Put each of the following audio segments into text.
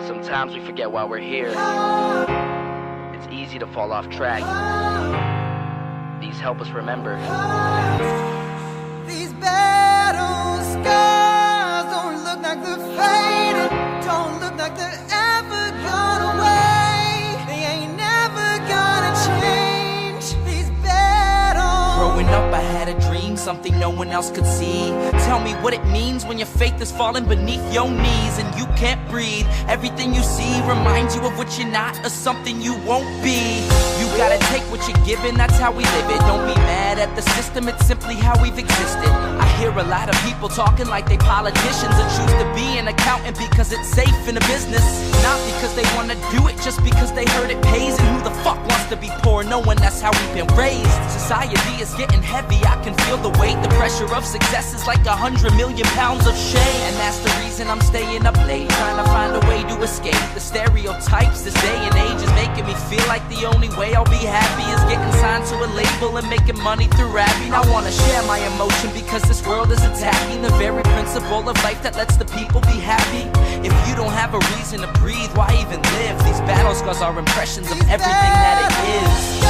Sometimes we forget why we're here. It's easy to fall off track. These help us remember. These battle scars don't look like they're fading, don't look like they're ever gone away. They ain't never gonna change. These battles. Growing up I had a dream, something no one else could see. Tell me what it means when your faith is falling beneath your knees and you can't breathe. Everything you see reminds you of what you're not or something you won't be. You gotta take what you're given, that's how we live it. Don't be mad at the system, it's simply how we've existed. I hear a lot of people talking like they politicians and choose to be an accountant because it's safe in a business. Not because they wanna do it, just because they heard it pays. And who the fuck wants to be poor knowing that's how we've been raised? Society is getting heavy, I can feel the weight. The pressure of success is like 100 million pounds of shame. And that's the reason I'm staying up late, trying to find a way to escape the stereotypes. This day and age is making me feel like the only way I'll be happy is getting signed to a label and making money through rapping. I wanna share my emotion because this world is attacking the very principle of life that lets the people be happy. If you don't have a reason to breathe, why even live? These battle scars are impressions of everything that it is.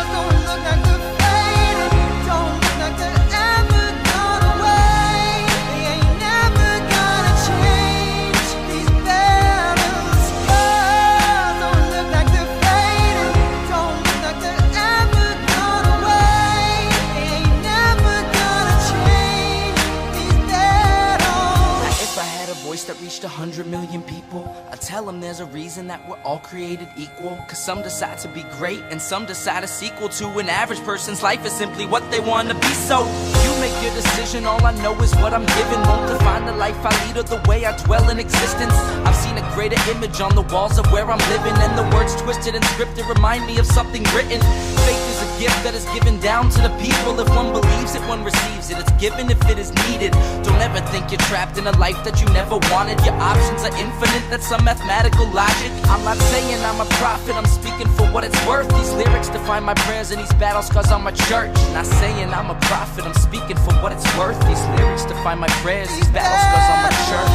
Don't look like they're fading, don't look like they're ever gone away. They ain't never gonna change. These battle scars don't look like they're fading, don't look like they're ever gone away. They ain't never gonna change. These battles. Now, if I had a voice that reached 100 million people, I'd tell them there's a reason that we're all created equal. Cause some decide to be great and some decide a sequel to an average person's life is simply what they want to be. So you make your decision, all I know is what I'm given. Won't define the life I lead or the way I dwell in existence. I've seen a greater image on the walls of where I'm living, and the words twisted and scripted remind me of something written. Faith is a gift that is given down to the people. If one believes it, one receives it. It's given if it is needed. Don't ever think you're trapped in a life that you never wanted. Your options are infinite, that's some mathematical logic. I'm not saying I'm a prophet, I'm speaking for what it's worth. These lyrics define my prayers and these battle scars on my church. Not saying I'm a prophet, I'm speaking for what it's worth. These lyrics define my prayers, these battle scars on my church.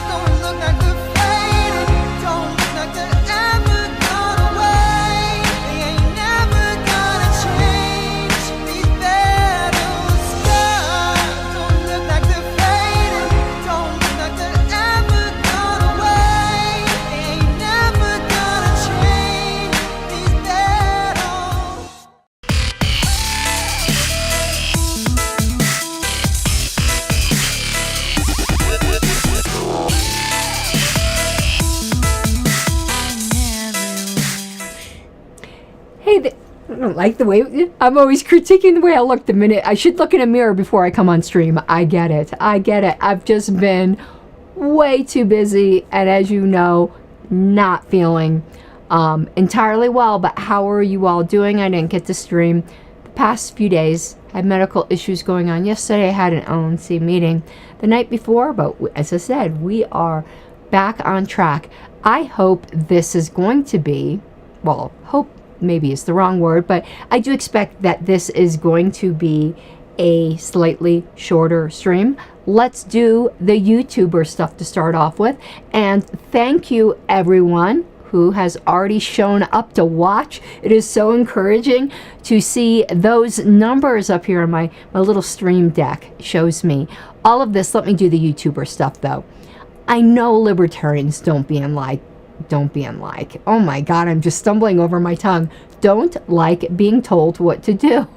Don't look like they're fading, don't look like they're ever gone away. They ain't never gonna change. These battle scars don't look like they're fading, don't look like they're ever gone away. They ain't never gonna change. These battles. Hey, I don't like the way I'm always critiquing the way I look the minute. I should look in a mirror before I come on stream. I get it. I've just been way too busy, and as you know, not feeling entirely well. But how are you all doing? I didn't get to stream the past few days. I had medical issues going on. Yesterday I had an LNC meeting the night before, but as I said, we are back on track. I hope this is going to be, well, hope maybe is the wrong word, but I do expect that this is going to be a slightly shorter stream. Let's do the YouTuber stuff to start off with. And thank you everyone who has already shown up to watch. It is so encouraging to see those numbers up here on my little stream deck. Shows me all of this. Let me do the YouTuber stuff though. I know libertarians don't be in like, oh my god, I'm just stumbling over my tongue, don't like being told what to do.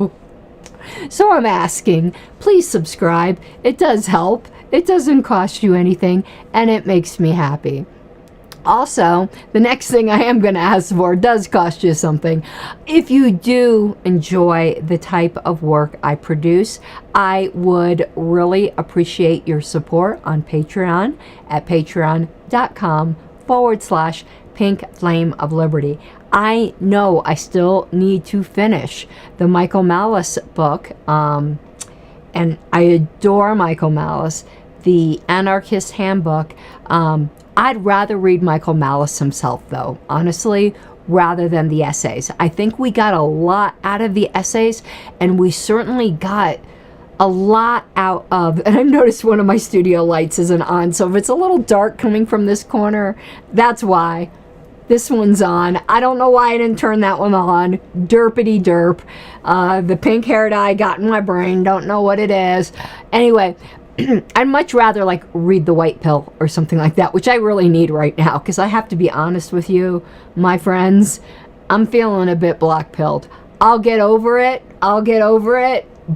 So I'm asking, please subscribe. It does help. It doesn't cost you anything, and it makes me happy. Also, the next thing I am going to ask for does cost you something. If you do enjoy the type of work I produce, I would really appreciate your support on Patreon at patreon.com/Pink Flame of Liberty. I know I still need to finish the Michael Malice book, and I adore Michael Malice, the Anarchist Handbook. I'd rather read Michael Malice himself, though, honestly, rather than the essays. I think we got a lot out of the essays, and we certainly got a lot out of, and I noticed one of my studio lights isn't on, so if it's a little dark coming from this corner, that's why. This one's on. I don't know why I didn't turn that one on. Derpity derp. The pink hair dye got in my brain. Don't know what it is. Anyway, I'd much rather like read The White Pill or something like that, which I really need right now, because I have to be honest with you, my friends. I'm feeling a bit black-pilled. I'll get over it.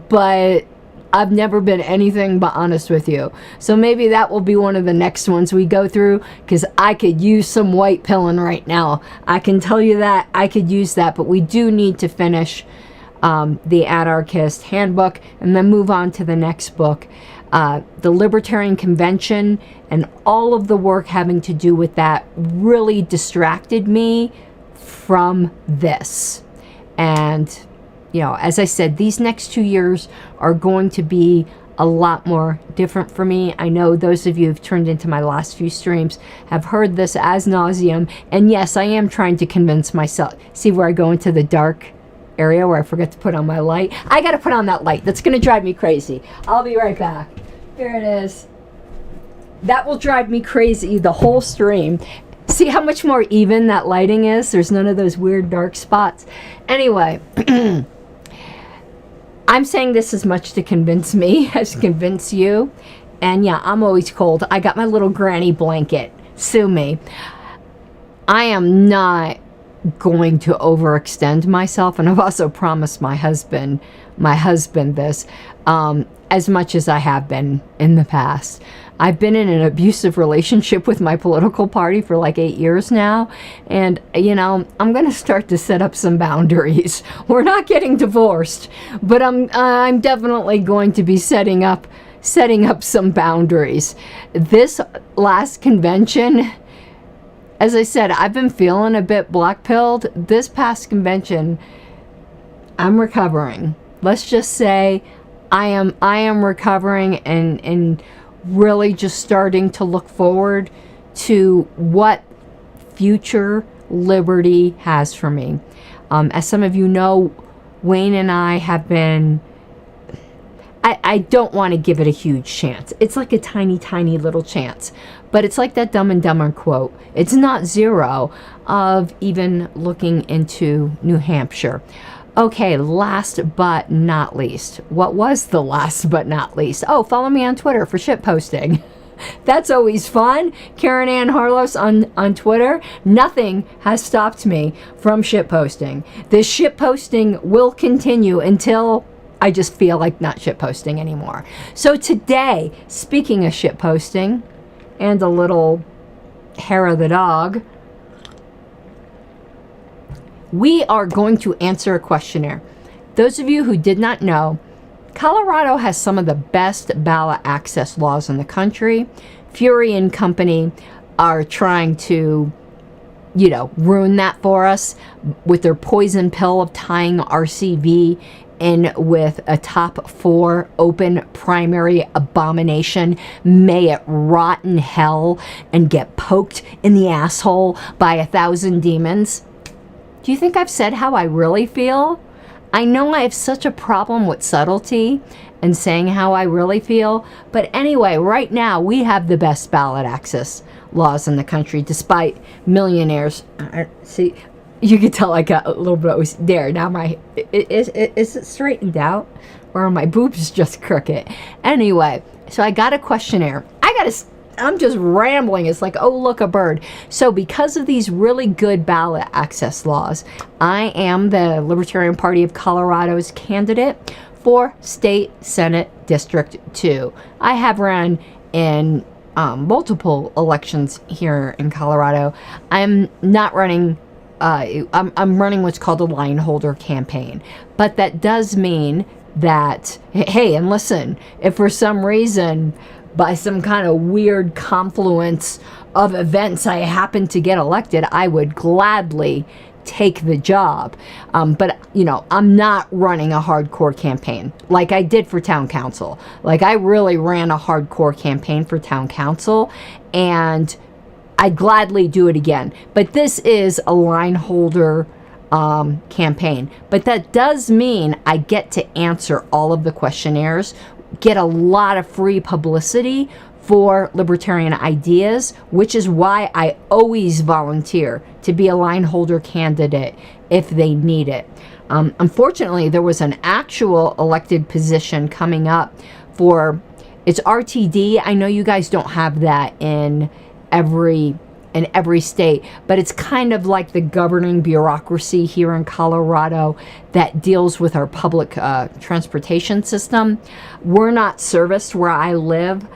But I've never been anything but honest with you. So maybe that will be one of the next ones we go through, because I could use some white pilling right now. I can tell you that. I could use that, but we do need to finish the Anarchist Handbook and then move on to the next book. The Libertarian Convention and all of the work having to do with that really distracted me from this. And you know, as I said, these next 2 years are going to be a lot more different for me. I know those of you who've tuned into my last few streams have heard this as nauseum. And yes, I am trying to convince myself. See where I go into the dark area where I forget to put on my light? I got to put on that light. That's going to drive me crazy. I'll be right back. Here it is. That will drive me crazy the whole stream. See how much more even that lighting is? There's none of those weird dark spots. Anyway, I'm saying this as much to convince me as convince you. And yeah, I'm always cold. I got my little granny blanket. Sue me. I am not going to overextend myself, and I've also promised my husband this, as much as I have been in the past. I've been in an abusive relationship with my political party for like 8 years now, and you know, I'm gonna start to set up some boundaries. We're not getting divorced, but I'm definitely going to be setting up some boundaries. This last convention, as I said, I've been feeling a bit black-pilled. This past convention, I'm recovering. Let's just say I am recovering and really just starting to look forward to what future liberty has for me. As some of you know, Wayne and I have been, I don't want to give it a huge chance. It's like a tiny, tiny little chance. But it's like that Dumb and Dumber quote. It's not zero of even looking into New Hampshire. Okay, last but not least. What was the last but not least? Oh, follow me on Twitter for shit posting. That's always fun. Karen Ann Harlos on Twitter. Nothing has stopped me from shit posting. This shit posting will continue until I just feel like not shit posting anymore. So today, speaking of shit posting and a little hair of the dog, we are going to answer a questionnaire. Those of you who did not know, Colorado has some of the best ballot access laws in the country. Fury and company are trying to, you know, ruin that for us with their poison pill of tying RCV in with a top 4 open primary abomination. May it rot in hell and get poked in the asshole by 1,000 demons. Do you think I've said how I really feel? I know I have such a problem with subtlety and saying how I really feel. But anyway, right now we have the best ballot access laws in the country, despite millionaires. See, you can tell I got a little bit there. Now is it straightened out? Or are my boobs just crooked? Anyway, so I got a questionnaire. I'm just rambling. It's like, oh, look, a bird. So because of these really good ballot access laws, I am the Libertarian Party of Colorado's candidate for State Senate District 2. I have run in multiple elections here in Colorado. I'm not running, I'm running what's called a line holder campaign. But that does mean that, hey, and listen, if for some reason, by some kind of weird confluence of events, I happen to get elected, I would gladly take the job. But, you know, I'm not running a hardcore campaign like I did for town council. Like, I really ran a hardcore campaign for town council, and I'd gladly do it again. But this is a line holder campaign. But that does mean I get to answer all of the questionnaires get a lot of free publicity for libertarian ideas, which is why I always volunteer to be a line holder candidate if they need it. Unfortunately, there was an actual elected position coming up for, it's RTD. I know you guys don't have that in every state, but it's kind of like the governing bureaucracy here in Colorado that deals with our public transportation system. We're not serviced where I live,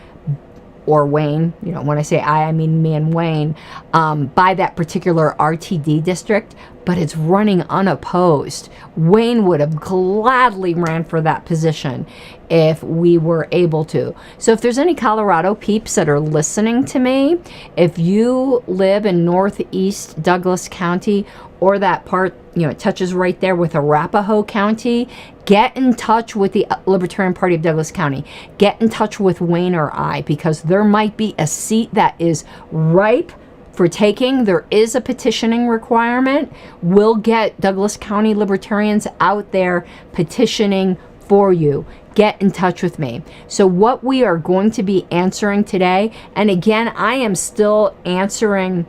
or Wayne, you know, when I say I mean me and Wayne, by that particular RTD district, but it's running unopposed. Wayne would have gladly ran for that position if we were able to. So if there's any Colorado peeps that are listening to me, if you live in Northeast Douglas County, or that part, you know, it touches right there with Arapahoe County, get in touch with the Libertarian Party of Douglas County. Get in touch with Wayne or I, because there might be a seat that is ripe for taking. There is a petitioning requirement. We'll get Douglas County Libertarians out there petitioning for you. Get in touch with me. So what we are going to be answering today, and again, I am still answering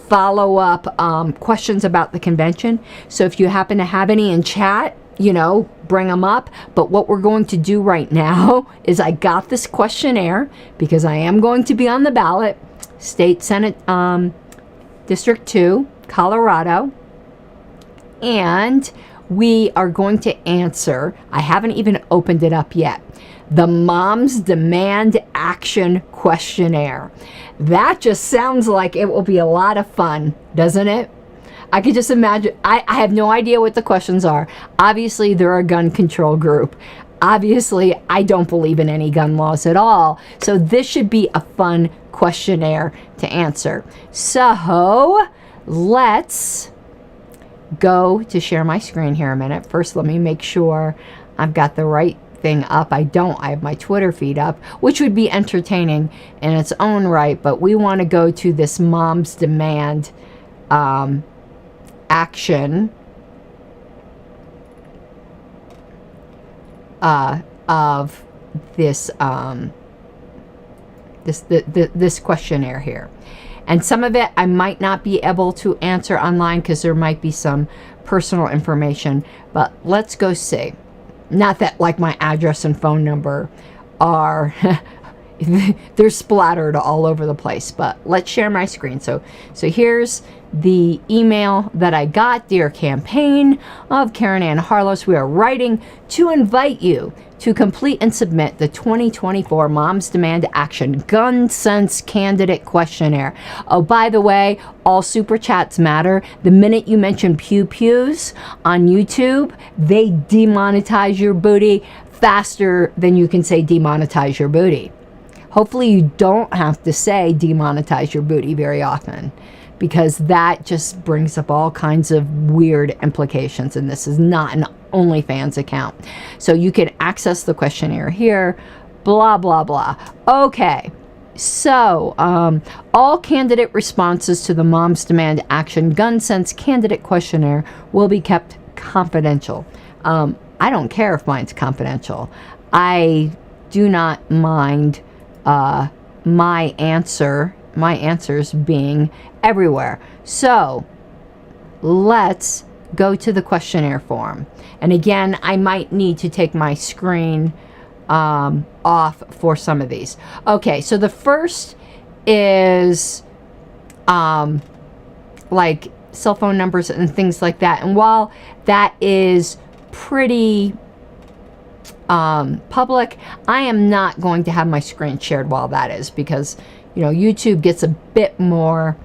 follow-up questions about the convention. So if you happen to have any in chat, you know, bring them up. But what we're going to do right now is I got this questionnaire because I am going to be on the ballot, State Senate District 2, Colorado. And we are going to answer, I haven't even opened it up yet, the Moms Demand Action Questionnaire. That just sounds like it will be a lot of fun, doesn't it? I could just imagine. I have no idea what the questions are. Obviously, they're a gun control group. Obviously, I don't believe in any gun laws at all. So this should be a fun questionnaire to answer. So let's go to share my screen here a minute. First, let me make sure I've got the right thing up. I don't. I have my Twitter feed up, which would be entertaining in its own right, but we want to go to this Moms Demand action of this this questionnaire here. And some of it I might not be able to answer online because there might be some personal information, but let's go see. Not that like my address and phone number are they're splattered all over the place, but let's share my screen. So here's the email that I got. Dear campaign of Karen Ann Harlos, we are writing to invite you to complete and submit the 2024 Moms Demand Action Gun Sense Candidate Questionnaire. Oh, by the way, all super chats matter. The minute you mention pew pews on YouTube, they demonetize your booty faster than you can say demonetize your booty. Hopefully you don't have to say demonetize your booty very often, because that just brings up all kinds of weird implications, and this is not an OnlyFans account. So you can access the questionnaire here, blah, blah, blah. Okay, so all candidate responses to the Moms Demand Action Gun Sense Candidate Questionnaire will be kept confidential. I don't care if mine's confidential. I do not mind my answers being everywhere. So let's go to the questionnaire form. And again, I might need to take my screen off for some of these. Okay, so the first is like cell phone numbers and things like that. And while that is pretty public, I am not going to have my screen shared while that is, because you know YouTube gets a bit more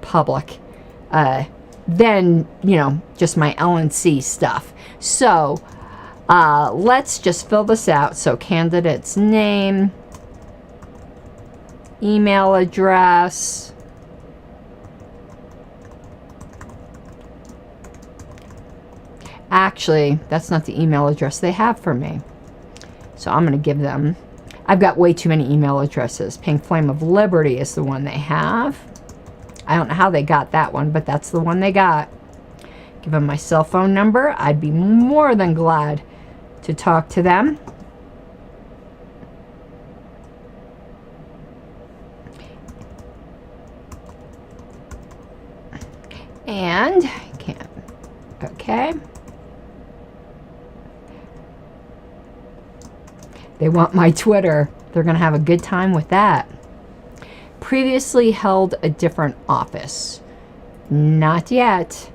public than, you know, just my LNC stuff. So let's just fill this out. So candidate's name, email address, actually, that's not the email address they have for me. So I'm going to give them, I've got way too many email addresses. Pink Flame of Liberty is the one they have. I don't know how they got that one, but that's the one they got. Give them my cell phone number. I'd be more than glad to talk to them. And can't. Okay. They want my Twitter. They're going to have a good time with that. Previously held a different office. Not yet.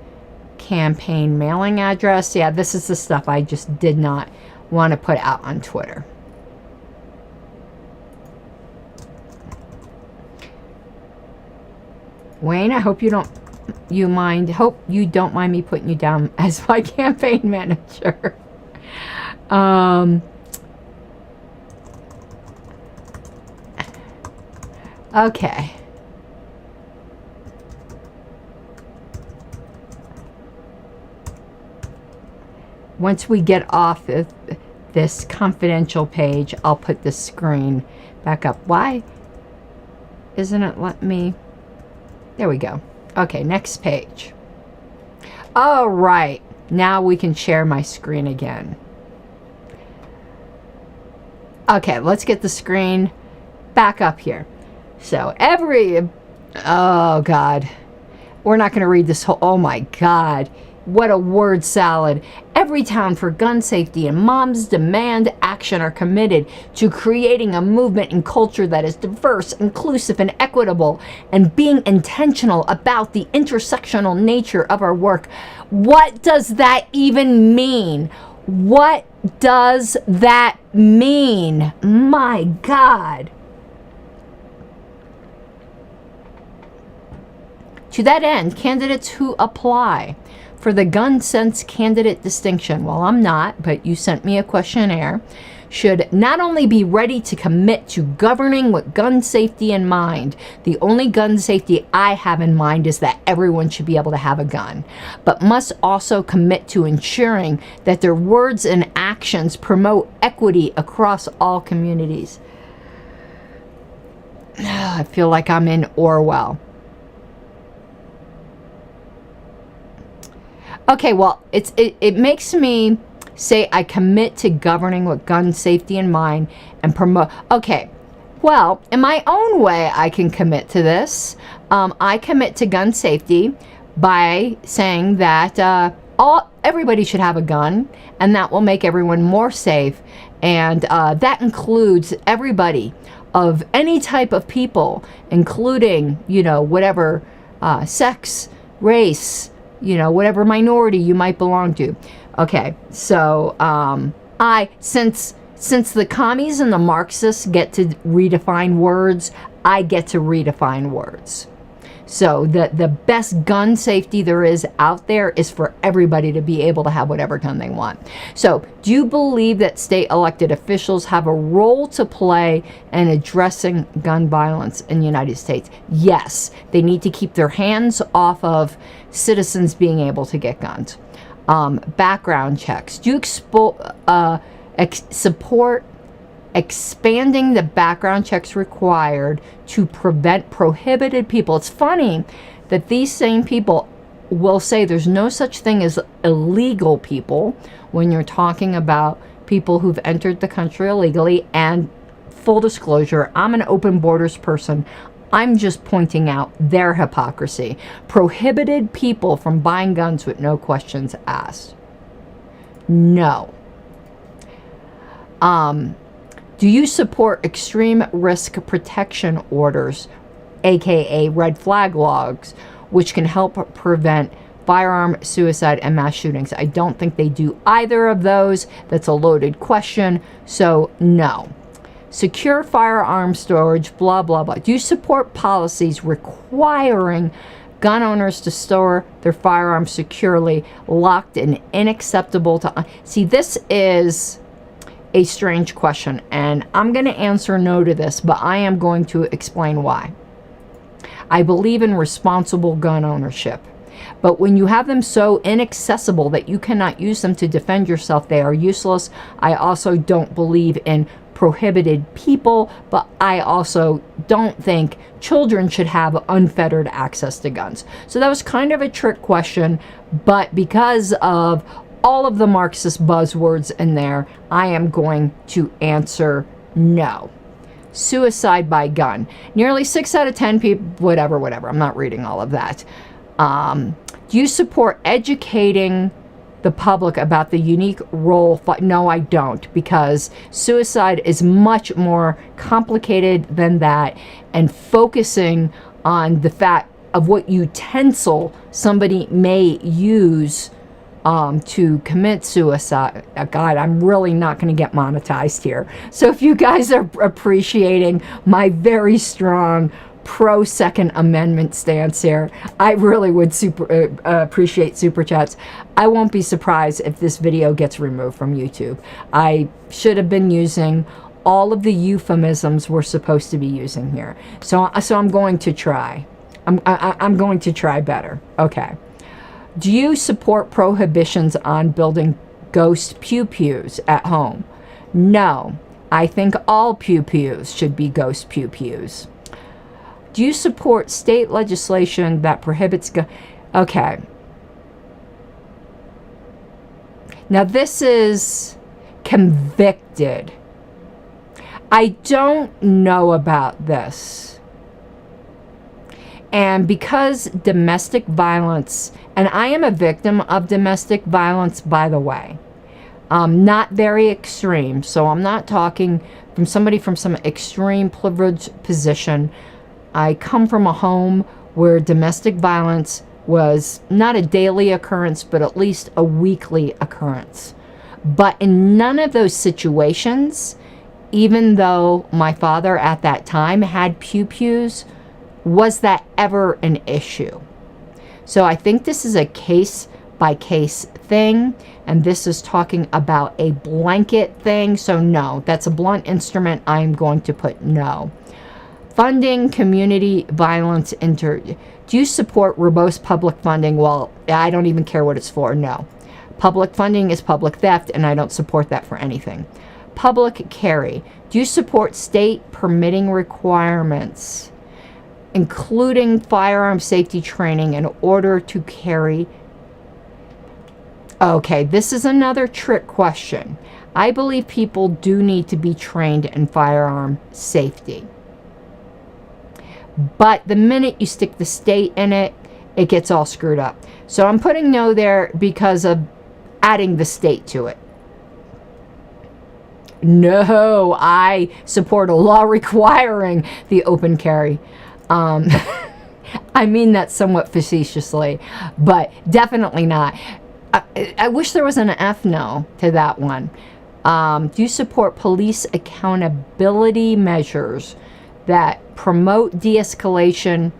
Campaign mailing address. Yeah, this is the stuff I just did not want to put out on Twitter. Wayne, I hope you don't hope you don't mind me putting you down as my campaign manager. Okay. Once we get off of this confidential page, I'll put the screen back up. Why isn't it letting me? There we go. Okay, next page. All right. Now we can share my screen again. Okay, let's get the screen back up here. So oh God, we're not going to read this whole, oh my God, what a word salad. Every town for gun safety and moms demand action are committed to creating a movement and culture that is diverse, inclusive, and equitable, and being intentional about the intersectional nature of our work. What does that even mean? What does that mean? My God. To that end, candidates who apply for the Gun Sense candidate distinction, well, I'm not, but you sent me a questionnaire, should not only be ready to commit to governing with gun safety in mind. The only gun safety I have in mind is that everyone should be able to have a gun, but must also commit to ensuring that their words and actions promote equity across all communities. I feel like I'm in Orwell. Okay, well, it makes me say I commit to governing with gun safety in mind and promote. Okay, well, in my own way, I can commit to this. I commit to gun safety by saying that everybody should have a gun, and that will make everyone more safe. And that includes everybody of any type of people, including, whatever sex, race, whatever minority you might belong to. Okay, so since the commies and the Marxists get to redefine words, I get to redefine words. So the best gun safety there is out there is for everybody to be able to have whatever gun they want. So do you believe that state elected officials have a role to play in addressing gun violence in the United States? Yes, they need to keep their hands off of citizens being able to get guns. Background checks. Do you support expanding the background checks required to prevent prohibited people? It's funny that these same people will say there's no such thing as illegal people when you're talking about people who've entered the country illegally. And full disclosure, I'm an open borders person. I'm just pointing out their hypocrisy. Prohibited people from buying guns with no questions asked. No. Do you support extreme risk protection orders, aka red flag laws, which can help prevent firearm suicide and mass shootings? I don't think they do either of those. That's a loaded question, so no. Secure firearm storage, blah, blah, blah. Do you support policies requiring gun owners to store their firearms securely, locked and unacceptable to... See, this is a strange question, and I'm going to answer no to this, but I am going to explain why. I believe in responsible gun ownership, but when you have them so inaccessible that you cannot use them to defend yourself, they are useless. I also don't believe in prohibited people, but I also don't think children should have unfettered access to guns. So that was kind of a trick question, but because of all of the Marxist buzzwords in there, I am going to answer no. Suicide by gun. Nearly 6 out of 10 people, whatever, I'm not reading all of that. Do you support educating the public about the unique role? No, I don't, because suicide is much more complicated than that, and focusing on the fact of what utensil somebody may use to commit suicide. God, I'm really not going to get monetized here. So if you guys are appreciating my very strong pro-Second Amendment stance here, I really would appreciate super chats. I won't be surprised if this video gets removed from YouTube. I should have been using all of the euphemisms we're supposed to be using here. So I'm going to try. I'm going to try better. Okay. Do you support prohibitions on building ghost pew-pews at home? No. I think all pew-pews should be ghost pew-pews. Do you support state legislation that prohibits okay. Now this is convicted. I don't know about this. And because domestic violence, and I am a victim of domestic violence, by the way, not very extreme, so I'm not talking from somebody from some extreme privileged position. I come from a home where domestic violence was not a daily occurrence, but at least a weekly occurrence. But in none of those situations, even though my father at that time had pew-pews, was that ever an issue. So I think this is a case-by-case thing, and this is talking about a blanket thing. So no, that's a blunt instrument. I'm going to put no. Funding community violence do you support robust public funding? Well, I don't even care what it's for. No. Public funding is public theft, and I don't support that for anything. Public carry. Do you support state permitting requirements, including firearm safety training in order to carry? Okay, this is another trick question. I believe people do need to be trained in firearm safety. But the minute you stick the state in it, it gets all screwed up. So I'm putting no there because of adding the state to it. No, I support a law requiring the open carry. I mean that somewhat facetiously, but definitely not. I wish there was an F no to that one. Do you support police accountability measures that promote de-escalation?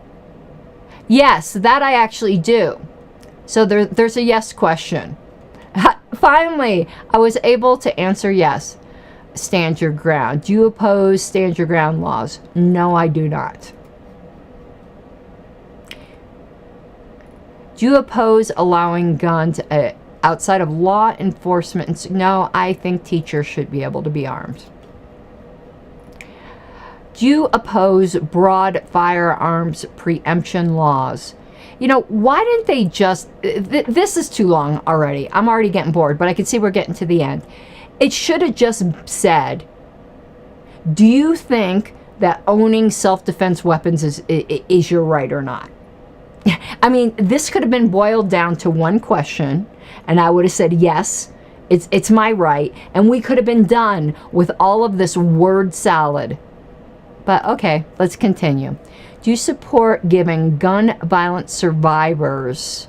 Yes, that I actually do. So there's a yes question. Finally, I was able to answer yes. Stand your ground. Do you oppose stand your ground laws? No, I do not. Do you oppose allowing guns outside of law enforcement? No, I think teachers should be able to be armed. Do you oppose broad firearms preemption laws? You know, why didn't they just... this is too long already. I'm already getting bored, but I can see we're getting to the end. It should have just said, do you think that owning self-defense weapons is your right or not? I mean, this could have been boiled down to one question, and I would have said, yes, it's my right, and we could have been done with all of this word salad. But okay, let's continue. Do you support giving gun violence survivors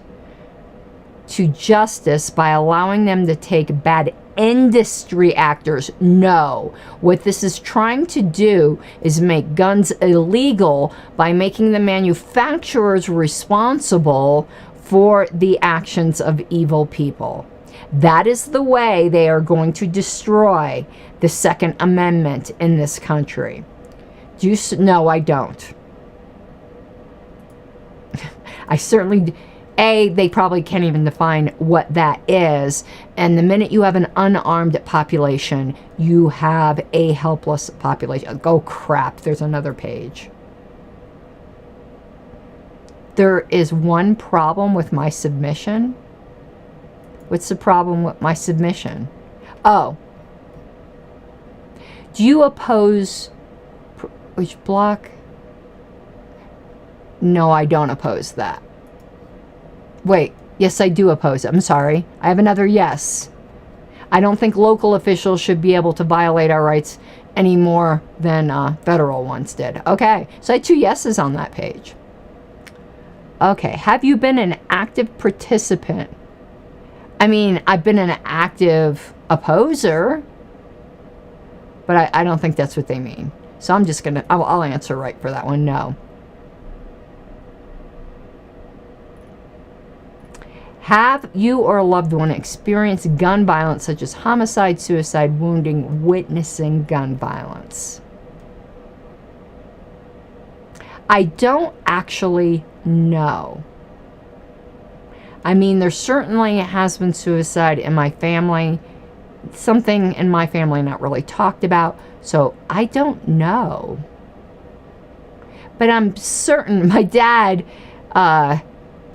to justice by allowing them to take bad industry actors? No. What this is trying to do is make guns illegal by making the manufacturers responsible for the actions of evil people. That is the way they are going to destroy the Second Amendment in this country. No, I don't. I certainly... they probably can't even define what that is. And the minute you have an unarmed population, you have a helpless population. Oh, crap. There's another page. There is one problem with my submission. What's the problem with my submission? Oh. Do you oppose... which block? No, I don't oppose that. Wait, yes, I do oppose it. I'm sorry. I have another yes. I don't think local officials should be able to violate our rights any more than federal ones did. Okay, so I had 2 yeses on that page. Okay, have you been an active participant? I mean, I've been an active opposer, but I don't think that's what they mean. So I'm just gonna, I'll answer right for that one, no. Have you or a loved one experienced gun violence such as homicide, suicide, wounding, witnessing gun violence? I don't actually know. I mean, there certainly has been suicide in my family. Something in my family not really talked about, so I don't know. But I'm certain my dad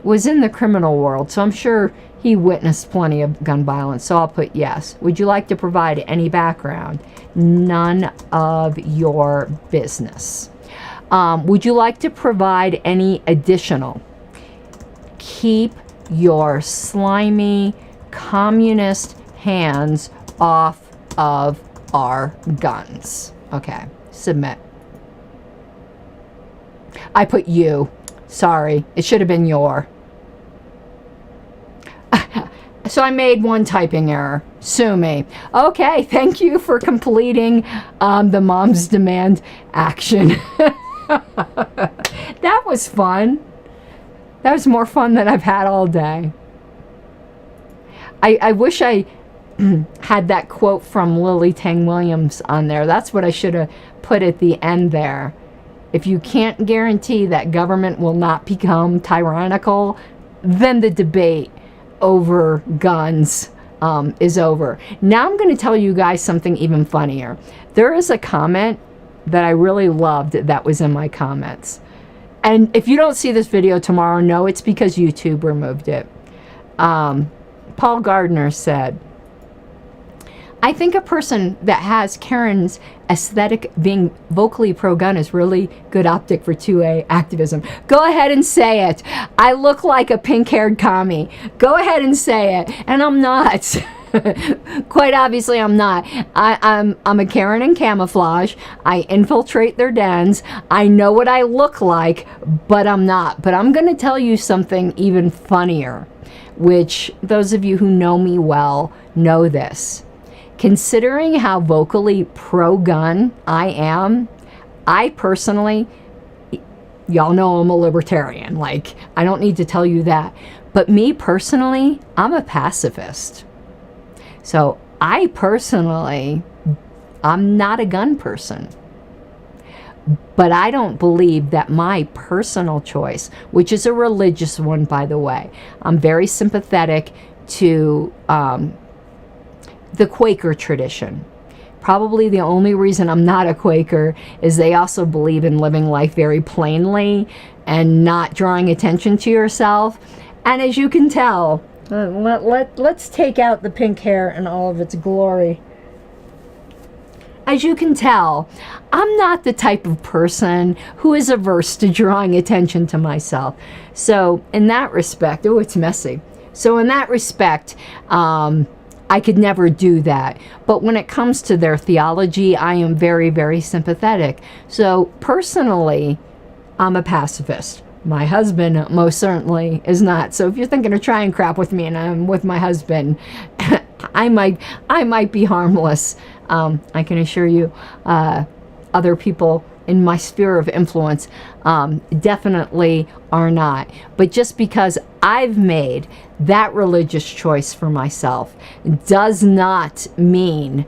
was in the criminal world, so I'm sure he witnessed plenty of gun violence, so I'll put yes. Would you like to provide any background? None of your business. Would you like to provide any additional? Keep your slimy communist hands off of our guns. Okay, submit. I put you. Sorry, it should have been your. So I made one typing error. Sue me. Okay, thank you for completing the mom's demand action. That was fun. That was more fun than I've had all day. I wish I had that quote from Lily Tang Williams on there. That's what I should have put at the end there. If you can't guarantee that government will not become tyrannical, then the debate over guns is over. Now I'm going to tell you guys something even funnier. There is a comment that I really loved that was in my comments. And if you don't see this video tomorrow, no, it's because YouTube removed it. Paul Gardner said, I think a person that has Karen's aesthetic being vocally pro-gun is really good optic for 2A activism. Go ahead and say it. I look like a pink-haired commie. Go ahead and say it. And I'm not. Quite obviously, I'm not. I'm a Karen in camouflage. I infiltrate their dens. I know what I look like, but I'm not. But I'm going to tell you something even funnier, which those of you who know me well know this. Considering how vocally pro-gun I am, I personally, y'all know I'm a libertarian. Like, I don't need to tell you that. But me personally, I'm a pacifist. So I personally, I'm not a gun person. But I don't believe that my personal choice, which is a religious one, by the way, I'm very sympathetic to the Quaker tradition. Probably the only reason I'm not a Quaker is they also believe in living life very plainly and not drawing attention to yourself. And as you can tell, let's take out the pink hair in all of its glory. As you can tell, I'm not the type of person who is averse to drawing attention to myself. So in that respect, oh, it's messy. So in that respect, I could never do that. But when it comes to their theology, I am very, very sympathetic. So personally, I'm a pacifist. My husband most certainly is not. So if you're thinking of trying crap with me and I'm with my husband, I might be harmless. I can assure you, other people in my sphere of influence definitely are not. But just because I've made that religious choice for myself does not mean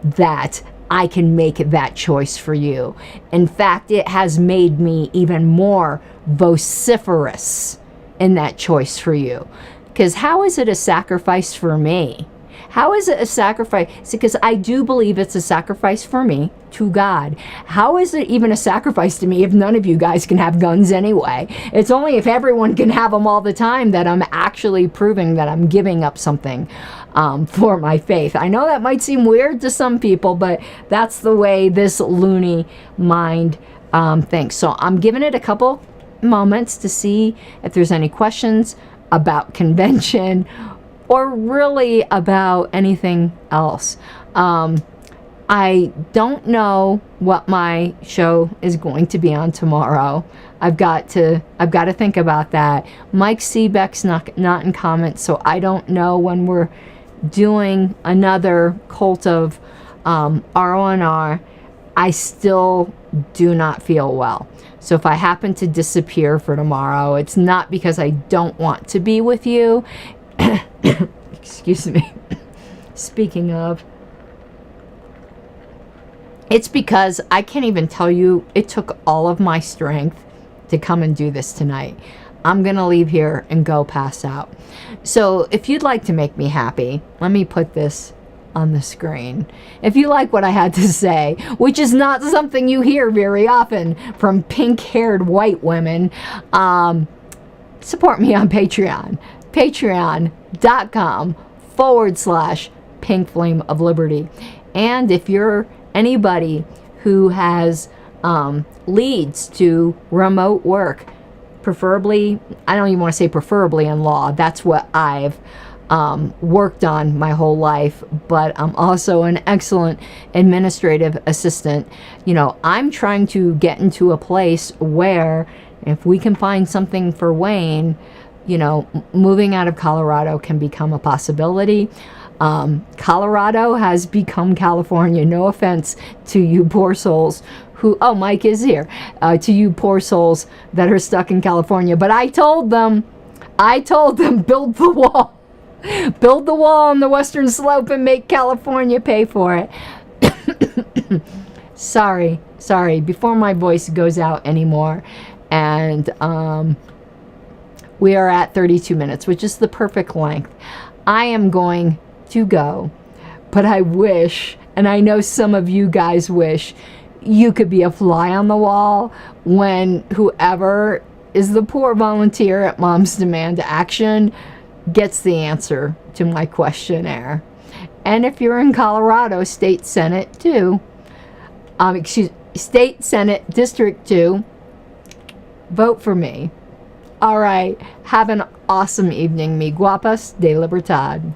that I can make that choice for you. In fact, it has made me even more vociferous in that choice for you. Because how is it a sacrifice for me? How is it a sacrifice? Because I do believe it's a sacrifice for me to God. How is it even a sacrifice to me if none of you guys can have guns anyway? It's only if everyone can have them all the time that I'm actually proving that I'm giving up something for my faith. I know that might seem weird to some people, but that's the way this loony mind thinks. So I'm giving it a couple moments to see if there's any questions about convention or really about anything else. I don't know what my show is going to be on tomorrow. I've got to think about that. Mike Seebeck's not in comments, so I don't know when we're doing another Cult of RONR. I still do not feel well. So if I happen to disappear for tomorrow, it's not because I don't want to be with you. Excuse me. Speaking of, it's because I can't even tell you, it took all of my strength to come and do this tonight. I'm going to leave here and go pass out. So if you'd like to make me happy, let me put this on the screen. If you like what I had to say, which is not something you hear very often from pink-haired white women, support me on Patreon. Patreon.com/Pink Flame of Liberty. And if you're anybody who has leads to remote work, preferably, I don't even want to say preferably in law, that's what I've worked on my whole life, but I'm also an excellent administrative assistant. You know, I'm trying to get into a place where if we can find something for Wayne, you know, moving out of Colorado can become a possibility. Colorado has become California. No offense to you poor souls who, oh, Mike is here, to you poor souls that are stuck in California. But I told them, build the wall. Build the wall on the western slope and make California pay for it. Sorry, before my voice goes out anymore. And we are at 32 minutes, which is the perfect length. I am going to go, but I wish, and I know some of you guys wish, you could be a fly on the wall when whoever is the poor volunteer at Moms Demand Action gets the answer to my questionnaire. And if you're in Colorado State Senate 2, State Senate District 2, vote for me. All right, have an awesome evening, mi guapas de libertad.